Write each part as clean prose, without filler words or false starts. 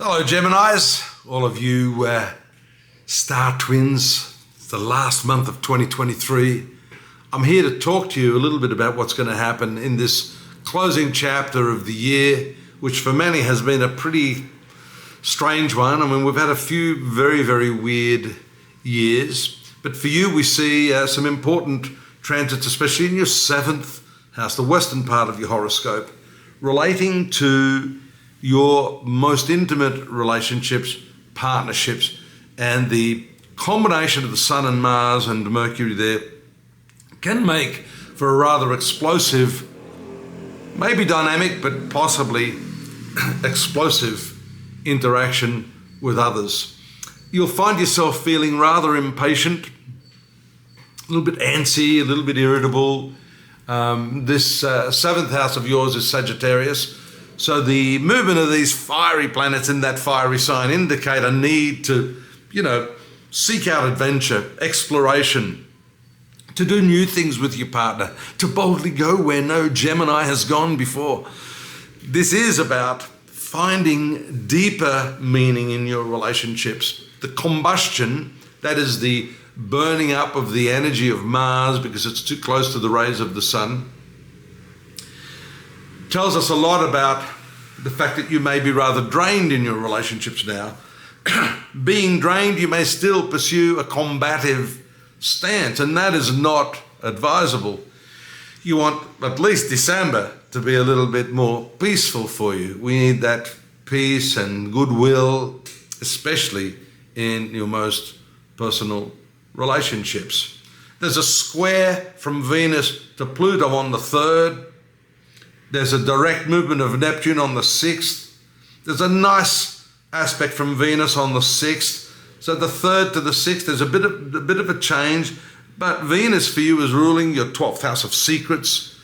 Hello Geminis, all of you star twins. It's the last month of 2023. I'm here to talk to you a little bit about what's going to happen in this closing chapter of the year, which for many has been a pretty strange one. I mean, we've had a few very, very weird years, but for you we see some important transits, especially in your 7th house, the western part of your horoscope, relating to your most intimate relationships, partnerships, and the combination of the Sun and Mars and Mercury there can make for a rather explosive, maybe dynamic, but possibly explosive interaction with others. You'll find yourself feeling rather impatient, a little bit antsy, a little bit irritable. This 7th house of yours is Sagittarius. So the movement of these fiery planets in that fiery sign indicate a need to, seek out adventure, exploration, to do new things with your partner, to boldly go where no Gemini has gone before. This is about finding deeper meaning in your relationships. The combustion, that is the burning up of the energy of Mars because it's too close to the rays of the sun, tells us a lot about the fact that you may be rather drained in your relationships now. Being drained, you may still pursue a combative stance, and that is not advisable. You want at least December to be a little bit more peaceful for you. We need that peace and goodwill, especially in your most personal relationships. There's a square from Venus to Pluto on the 3rd. There's a direct movement of Neptune on the 6th. There's a nice aspect from Venus on the 6th. So the 3rd to the 6th, there's a bit of a change. But Venus for you is ruling your 12th house of secrets,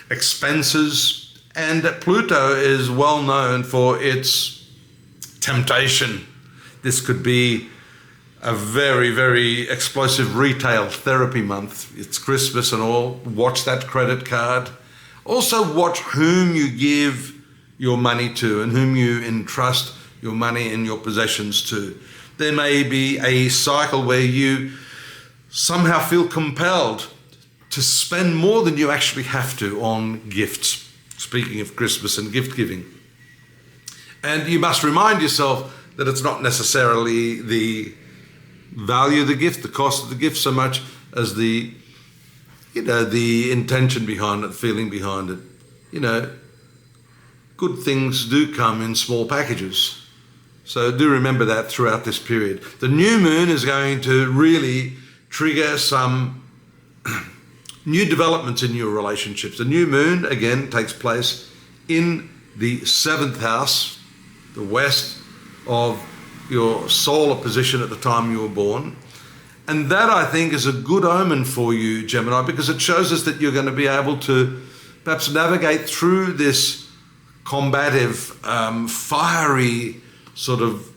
expenses, and Pluto is well known for its temptation. This could be a very, very explosive retail therapy month. It's Christmas and all. Watch that credit card. Also watch whom you give your money to and whom you entrust your money and your possessions to. There may be a cycle where you somehow feel compelled to spend more than you actually have to on gifts. Speaking of Christmas and gift giving. And you must remind yourself that it's not necessarily the value of the gift, the cost of the gift, so much as the intention behind it, feeling behind it. Good things do come in small packages. So do remember that throughout this period. The new moon is going to really trigger some new developments in your relationships. The new moon, again, takes place in the 7th house, the west of your solar position at the time you were born. And that, I think, is a good omen for you, Gemini, because it shows us that you're going to be able to perhaps navigate through this combative, fiery sort of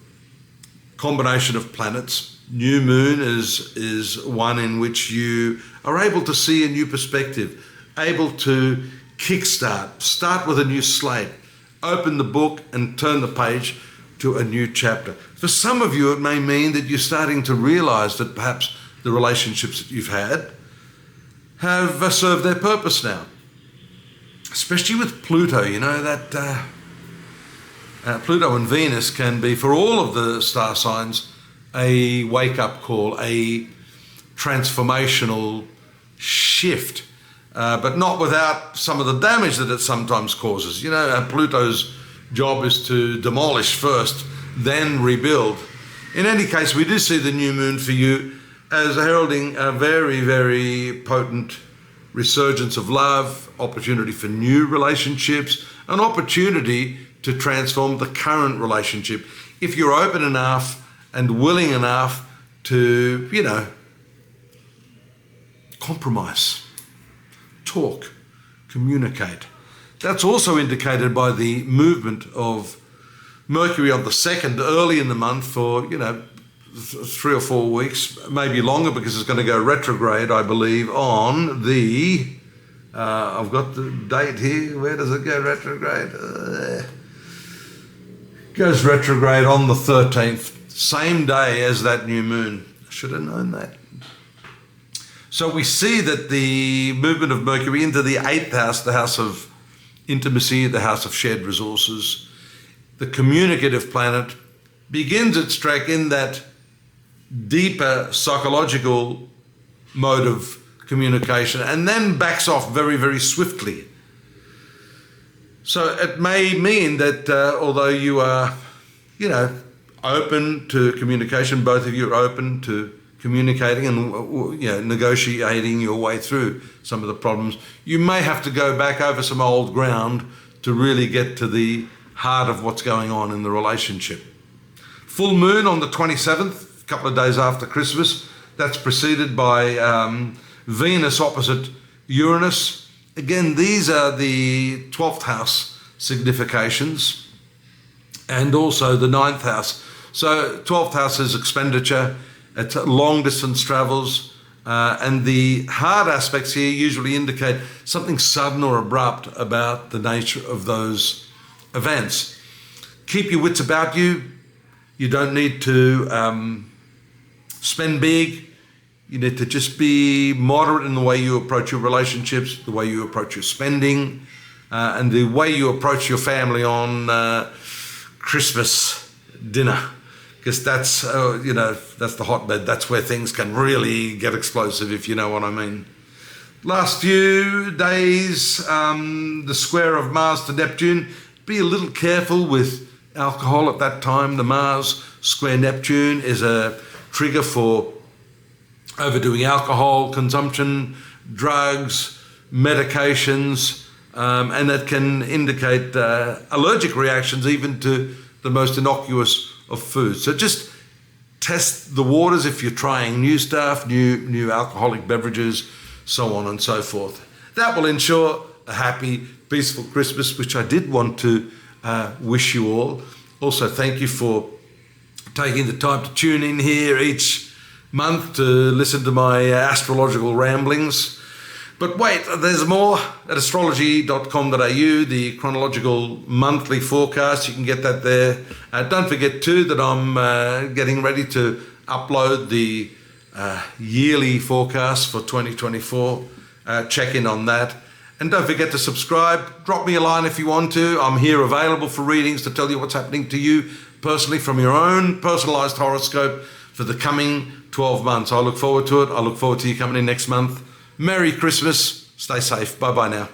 combination of planets. New moon is one in which you are able to see a new perspective, able to start with a new slate, open the book and turn the page to a new chapter. For some of you, it may mean that you're starting to realize that perhaps the relationships that you've had have served their purpose now. Especially with Pluto, that Pluto and Venus can be, for all of the star signs, a wake-up call, a transformational shift, but not without some of the damage that it sometimes causes. Pluto's job is to demolish first, then rebuild. In any case, we do see the new moon for you as heralding a very, very potent resurgence of love, opportunity for new relationships, an opportunity to transform the current relationship. If you're open enough and willing enough to, compromise, talk, communicate. That's also indicated by the movement of Mercury on the 2nd early in the month for, 3 or 4 weeks, maybe longer because it's going to go retrograde, I believe, on the, I've got the date here. Where does it go retrograde? goes retrograde on the 13th, same day as that new moon. I should have known that. So we see that the movement of Mercury into the 8th house, the house of intimacy, the house of shared resources, the communicative planet, begins its trek in that deeper psychological mode of communication and then backs off very, very swiftly. So it may mean that although you are, open to communication, both of you are open to communicating and negotiating your way through some of the problems, you may have to go back over some old ground to really get to the heart of what's going on in the relationship. Full moon on the 27th, a couple of days after Christmas. That's preceded by Venus opposite Uranus. Again, these are the 12th house significations and also the 9th house. So 12th house is expenditure, it's long distance travels, and the hard aspects here usually indicate something sudden or abrupt about the nature of those events. Keep your wits about you. You don't need to spend big. You need to just be moderate in the way you approach your relationships, the way you approach your spending, and the way you approach your family on Christmas dinner. Because that's, that's the hotbed. That's where things can really get explosive, if you know what I mean. Last few days, the square of Mars to Neptune. Be a little careful with alcohol at that time. The Mars square Neptune is a trigger for overdoing alcohol consumption, drugs, medications, and that can indicate allergic reactions even to the most innocuous of foods. So just test the waters if you're trying new stuff, new alcoholic beverages, so on and so forth. That will ensure a happy, peaceful Christmas, which I did want to wish you all. Also, thank you for taking the time to tune in here each month to listen to my astrological ramblings. But wait, there's more at astrology.com.au, the chronological monthly forecast. You can get that there. Don't forget too that I'm getting ready to upload the yearly forecast for 2024. Check in on that. And don't forget to subscribe. Drop me a line if you want to. I'm here available for readings to tell you what's happening to you personally from your own personalized horoscope for the coming 12 months. I look forward to it. I look forward to you coming in next month. Merry Christmas. Stay safe. Bye-bye now.